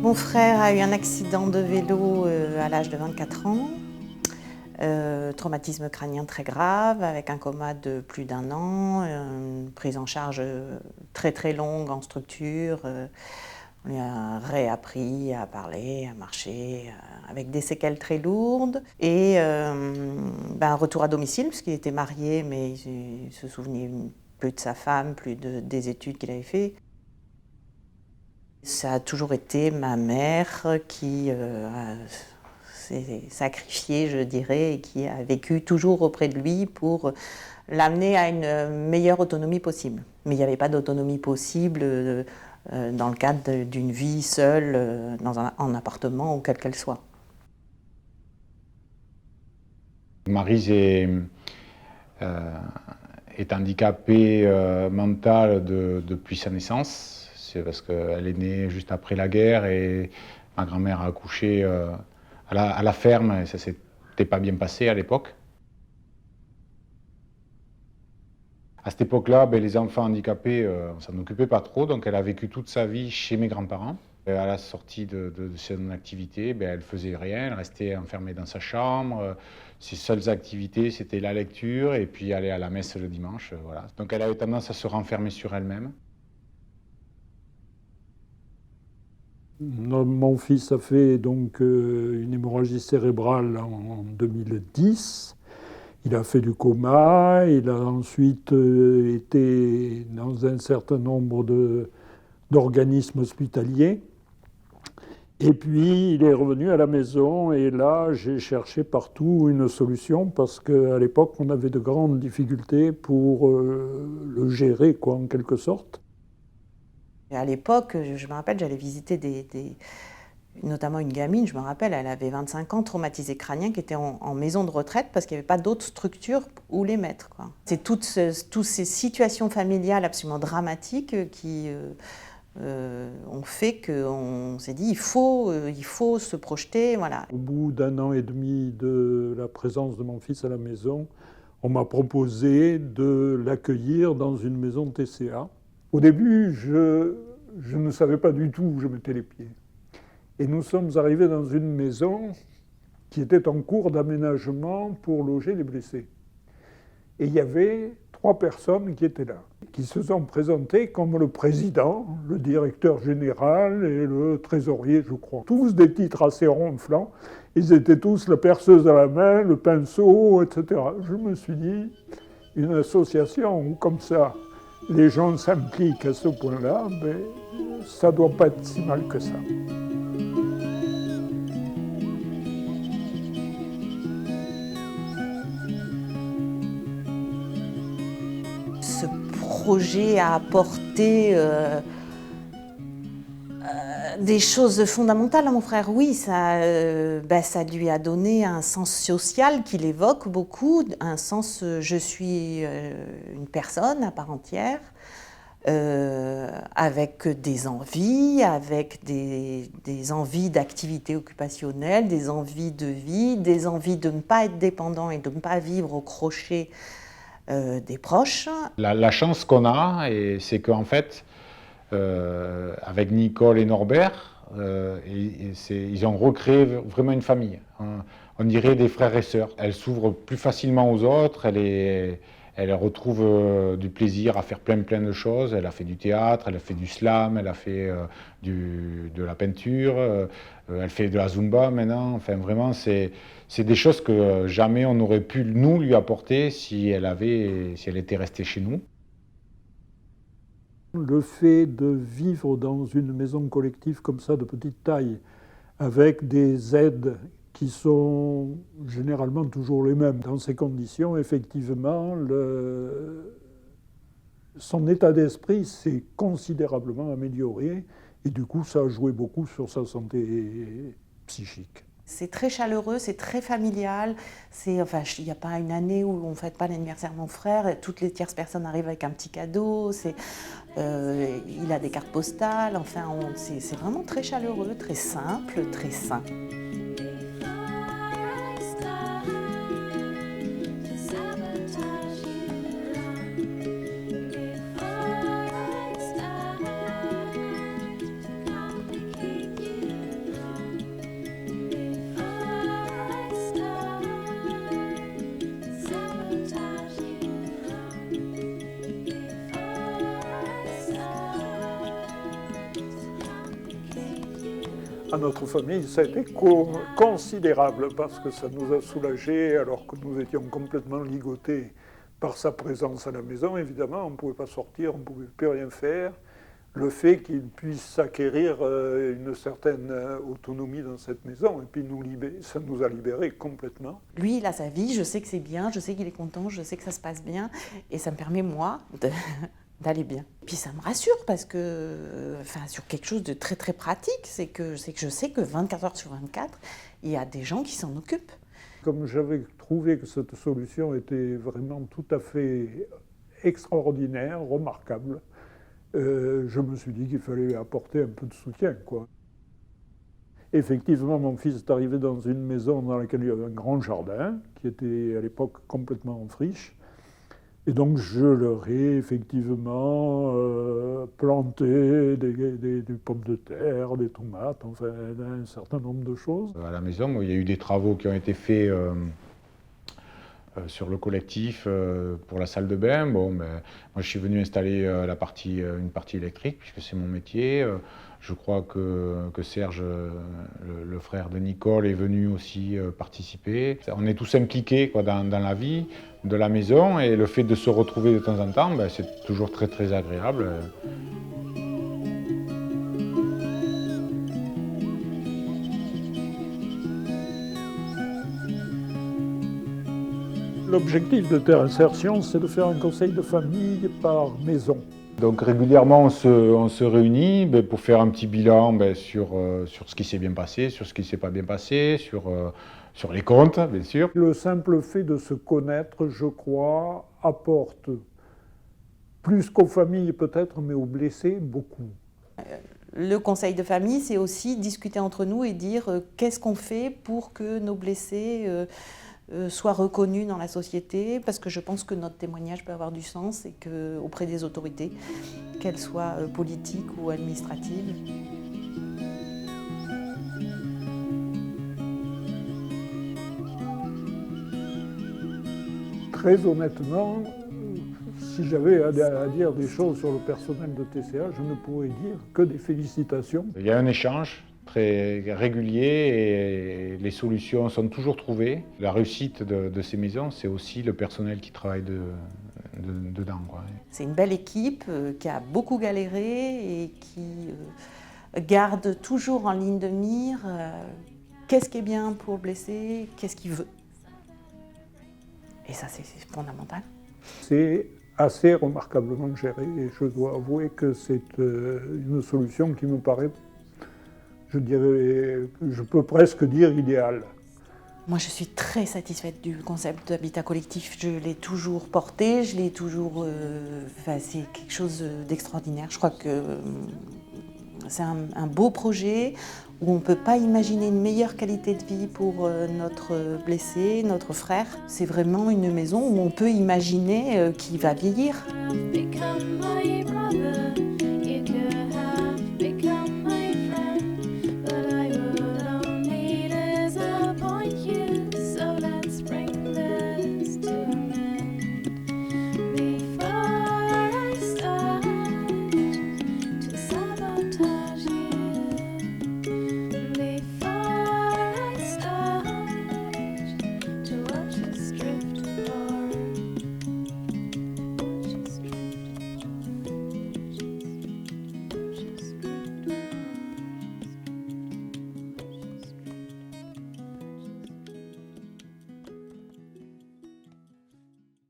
Mon frère a eu un accident de vélo à l'âge de 24 ans, traumatisme crânien très grave, avec un coma de plus d'1 an, une prise en charge très très longue en structure. On lui a réappris à parler, à marcher, avec des séquelles très lourdes. Et un retour à domicile, puisqu'il était marié, mais il se souvenait plus de sa femme, plus des études qu'il avait fait. Ça a toujours été ma mère qui s'est sacrifiée, je dirais, et qui a vécu toujours auprès de lui pour l'amener à une meilleure autonomie possible. Mais il n'y avait pas d'autonomie possible dans le cadre d'une vie seule en appartement ou quelle qu'elle soit. Maryse est handicapée mentale depuis sa naissance. C'est parce qu'elle est née juste après la guerre et ma grand-mère a accouché à la ferme et ça s'était pas bien passé à l'époque. À cette époque-là, les enfants handicapés, on s'en occupait pas trop, donc elle a vécu toute sa vie chez mes grands-parents. À la sortie de son activité, elle faisait rien, elle restait enfermée dans sa chambre. Ses seules activités, c'était la lecture et puis aller à la messe le dimanche. Voilà. Donc elle avait tendance à se renfermer sur elle-même. Mon fils a fait donc une hémorragie cérébrale en 2010. Il a fait du coma, il a ensuite été dans un certain nombre d'organismes hospitaliers. Et puis il est revenu à la maison et là j'ai cherché partout une solution parce qu'à l'époque on avait de grandes difficultés pour le gérer quoi, en quelque sorte. Et à l'époque, je me rappelle, j'allais visiter notamment une gamine, je me rappelle, elle avait 25 ans, traumatisée crânien, qui était en maison de retraite parce qu'il n'y avait pas d'autre structure où les mettre, quoi. C'est toutes ces situations familiales absolument dramatiques qui ont fait qu'on s'est dit il faut se projeter, voilà. Au bout d'1 an et demi de la présence de mon fils à la maison, on m'a proposé de l'accueillir dans une maison de TCA. Au début, je ne savais pas du tout où je mettais les pieds. Et nous sommes arrivés dans une maison qui était en cours d'aménagement pour loger les blessés. Et il y avait 3 personnes qui étaient là, qui se sont présentées comme le président, le directeur général et le trésorier, je crois. Tous des titres assez ronflants. Ils étaient tous la perceuse à la main, le pinceau, etc. Je me suis dit, une association où comme ça, les gens s'impliquent à ce point-là, ça ne doit pas être si mal que ça. Ce projet a apporté des choses fondamentales à mon frère, oui, ça lui a donné un sens social qu'il évoque beaucoup, un sens je suis une personne à part entière, avec des envies, avec des envies d'activité occupationnelle, des envies de vie, des envies de ne pas être dépendant et de ne pas vivre au crochet des proches. La chance qu'on a, c'est qu'en fait, avec Nicole et Norbert, ils ont recréé vraiment une famille. On dirait des frères et sœurs. Elle s'ouvre plus facilement aux autres, elle retrouve du plaisir à faire plein de choses. Elle a fait du théâtre, elle a fait du slam, elle a fait de la peinture, elle fait de la zumba maintenant. Enfin, vraiment, c'est des choses que jamais on n'aurait pu nous lui apporter si elle était restée chez nous. Le fait de vivre dans une maison collective comme ça, de petite taille, avec des aides qui sont généralement toujours les mêmes. Dans ces conditions, effectivement, son état d'esprit s'est considérablement amélioré et du coup, ça a joué beaucoup sur sa santé psychique. C'est très chaleureux, c'est très familial. Il n'y a pas une année où on ne fête pas l'anniversaire de mon frère. Toutes les tierces personnes arrivent avec un petit cadeau. Il a des cartes postales. Enfin, c'est vraiment très chaleureux, très simple, très sain. À notre famille, ça a été considérable parce que ça nous a soulagés alors que nous étions complètement ligotés par sa présence à la maison. Évidemment, on ne pouvait pas sortir, on ne pouvait plus rien faire. Le fait qu'il puisse acquérir une certaine autonomie dans cette maison, et puis ça nous a libérés complètement. Lui, il a sa vie, je sais que c'est bien, je sais qu'il est content, je sais que ça se passe bien, et ça me permet, moi, d'aller bien. Puis ça me rassure parce que, sur quelque chose de très très pratique, c'est que je sais que 24 heures sur 24, il y a des gens qui s'en occupent. Comme j'avais trouvé que cette solution était vraiment tout à fait extraordinaire, remarquable, je me suis dit qu'il fallait apporter un peu de soutien, quoi. Effectivement, mon fils est arrivé dans une maison dans laquelle il y avait un grand jardin, qui était à l'époque complètement en friche. Et donc je leur ai effectivement planté des pommes de terre, des tomates, enfin un certain nombre de choses. À la maison, il y a eu des travaux qui ont été faits sur le collectif pour la salle de bain. Bon, moi je suis venu installer une partie électrique puisque c'est mon métier. Je crois que Serge, le frère de Nicole, est venu aussi participer. On est tous impliqués dans la vie de la maison et le fait de se retrouver de temps en temps, c'est toujours très très agréable. L'objectif de Terre Insertion, c'est de faire un conseil de famille par maison. Donc régulièrement, on se réunit pour faire un petit bilan sur ce qui s'est bien passé, sur ce qui ne s'est pas bien passé, sur les comptes, bien sûr. Le simple fait de se connaître, je crois, apporte plus qu'aux familles peut-être, mais aux blessés, beaucoup. Le conseil de famille, c'est aussi discuter entre nous et dire qu'est-ce qu'on fait pour que nos blessés soient reconnus dans la société, parce que je pense que notre témoignage peut avoir du sens et auprès des autorités, qu'elles soient politiques ou administratives. Très honnêtement, si j'avais à dire des choses sur le personnel de TCA, je ne pourrais dire que des félicitations. Il y a un échange très régulier et les solutions sont toujours trouvées. La réussite de ces maisons, c'est aussi le personnel qui travaille dedans. C'est une belle équipe qui a beaucoup galéré et qui garde toujours en ligne de mire qu'est-ce qui est bien pour le blessé, qu'est-ce qu'il veut. Et ça, c'est fondamental. C'est assez remarquablement géré et je dois avouer que c'est une solution qui me paraît, je peux presque dire idéale. Moi, je suis très satisfaite du concept d'habitat collectif. Je l'ai toujours porté, je l'ai toujours... c'est quelque chose d'extraordinaire. Je crois que c'est un beau projet où on ne peut pas imaginer une meilleure qualité de vie pour notre blessé, notre frère. C'est vraiment une maison où on peut imaginer qu'il va vieillir.